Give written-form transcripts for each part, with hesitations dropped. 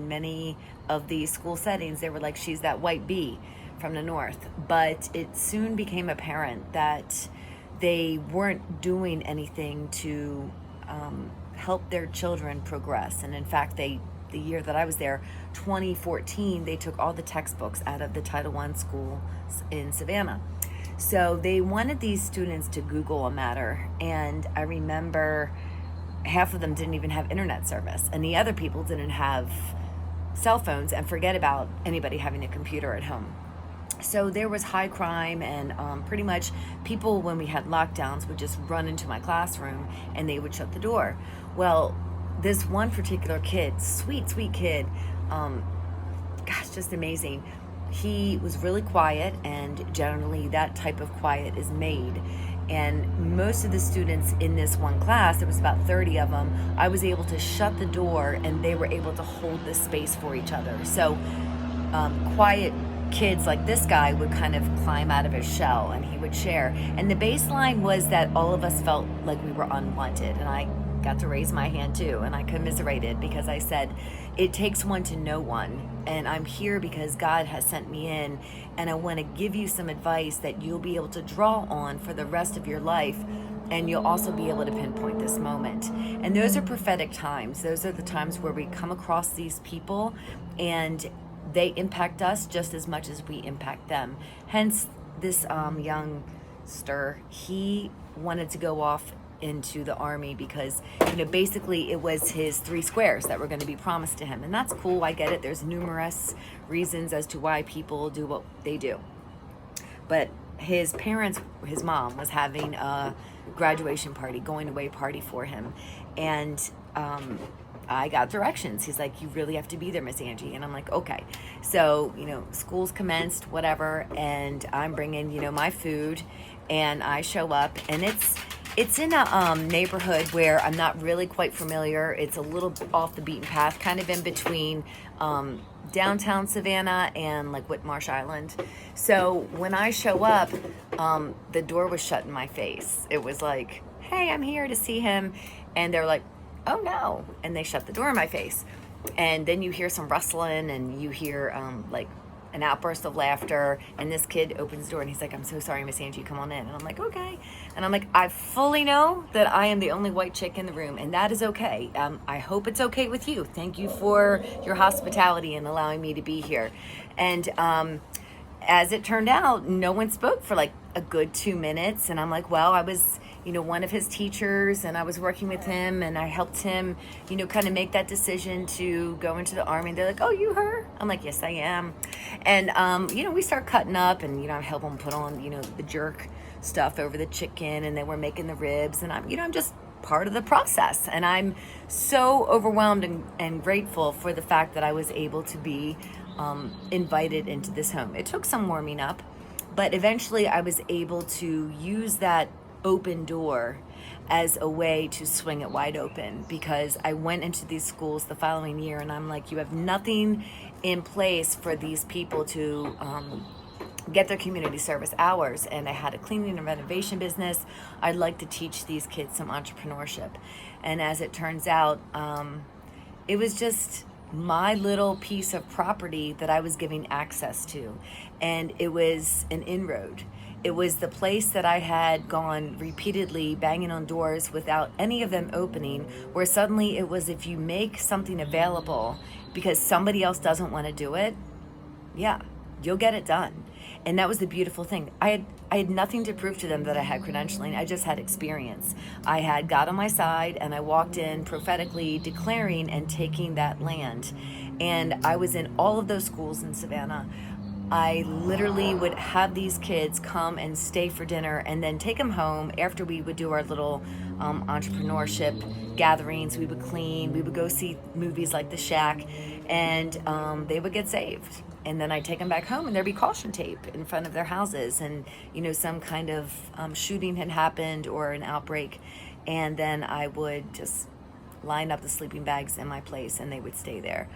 many of these school settings, they were like, she's that white bee from the north. But it soon became apparent that they weren't doing anything to help their children progress. And in fact, the year that I was there, 2014, they took all the textbooks out of the Title I school in Savannah. So they wanted these students to Google a matter. And I remember half of them didn't even have internet service, and the other people didn't have cell phones, and forget about anybody having a computer at home. So there was high crime, and pretty much people, when we had lockdowns, would just run into my classroom and they would shut the door. Well, this one particular kid, sweet kid, just amazing. He was really quiet, and generally that type of quiet is made. And most of the students in this one class, there was about 30 of them, I was able to shut the door and they were able to hold the space for each other. So quiet kids like this guy would kind of climb out of his shell and he would share. And the baseline was that all of us felt like we were unwanted. And I got to raise my hand too, and I commiserated, because I said, it takes one to know one, and I'm here because God has sent me in, and I want to give you some advice that you'll be able to draw on for the rest of your life, and you'll also be able to pinpoint this moment. And those are prophetic times. Those are the times where we come across these people and they impact us just as much as we impact them. Hence, this youngster, he wanted to go off into the army because, basically it was his 3 squares that were going to be promised to him. And that's cool. I get it. There's numerous reasons as to why people do what they do. But his parents, his mom was having a graduation party, going away party for him. And I got directions. He's like, you really have to be there, Miss Angie. And I'm like, okay. So, school's commenced, whatever. And I'm bringing, my food, and I show up, and it's in a neighborhood where I'm not really quite familiar. It's a little off the beaten path, kind of in between downtown Savannah and like Whitmarsh Island. So when I show up, the door was shut in my face. It was like, hey, I'm here to see him. And they're like, oh no. And they shut the door in my face. And then you hear some rustling, and you hear like an outburst of laughter, and this kid opens the door and he's like, I'm so sorry, Miss Angie, come on in. And I'm like, okay. And I'm like, I fully know that I am the only white chick in the room, and that is okay. I hope it's okay with you. Thank you for your hospitality and allowing me to be here. And as it turned out, no one spoke for like a good 2 minutes. And I'm like, well, I was one of his teachers, and I was working with him, and I helped him, kind of make that decision to go into the army. And they're like, oh, you her? I'm like, yes, I am. And, we start cutting up, and, I help them put on, the jerk stuff over the chicken, and then we're making the ribs, and I'm just part of the process. And I'm so overwhelmed and grateful for the fact that I was able to be invited into this home. It took some warming up, but eventually I was able to use that open door as a way to swing it wide open, because I went into these schools the following year, and I'm like, you have nothing in place for these people to get their community service hours. And I had a cleaning and renovation business. I'd like to teach these kids some entrepreneurship. And as it turns out, it was just my little piece of property that I was giving access to. And it was an inroad. It was the place that I had gone repeatedly banging on doors without any of them opening, where suddenly it was, if you make something available because somebody else doesn't want to do it, yeah, you'll get it done. And that was the beautiful thing. I had nothing to prove to them that I had credentialing. I just had experience. I had God on my side, and I walked in prophetically declaring and taking that land. And I was in all of those schools in Savannah. I literally would have these kids come and stay for dinner, and then take them home after we would do our little entrepreneurship gatherings. We would clean, we would go see movies like The Shack, and they would get saved. And then I'd take them back home, and there'd be caution tape in front of their houses, and some kind of shooting had happened or an outbreak, and then I would just line up the sleeping bags in my place, and they would stay there.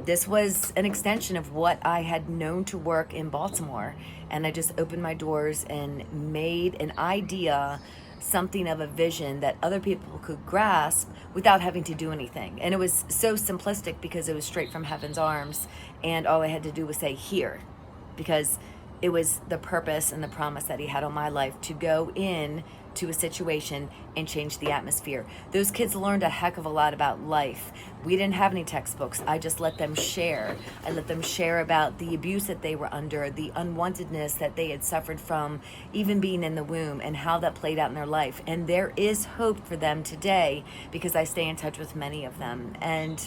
This was an extension of what I had known to work in Baltimore, and I just opened my doors and made an idea something of a vision that other people could grasp without having to do anything. And it was so simplistic because it was straight from heaven's arms, and all I had to do was say here, because it was the purpose and the promise that he had on my life to go in to a situation and change the atmosphere. Those kids learned a heck of a lot about life. We didn't have any textbooks. I just let them share. I let them share about the abuse that they were under, the unwantedness that they had suffered from even being in the womb, and how that played out in their life. And there is hope for them today because I stay in touch with many of them. And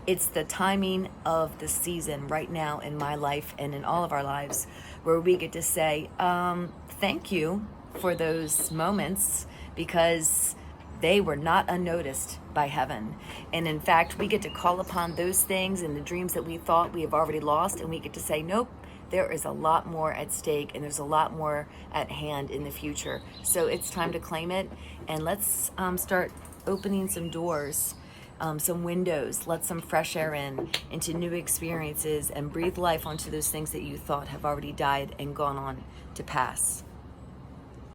it's the timing of the season right now in my life and in all of our lives where we get to say, thank you for those moments, because they were not unnoticed by heaven. And in fact, we get to call upon those things and the dreams that we thought we have already lost, and we get to say, nope, there is a lot more at stake and there's a lot more at hand in the future. So it's time to claim it, and let's start opening some doors, some windows, let some fresh air in into new experiences, and breathe life onto those things that you thought have already died and gone on to pass.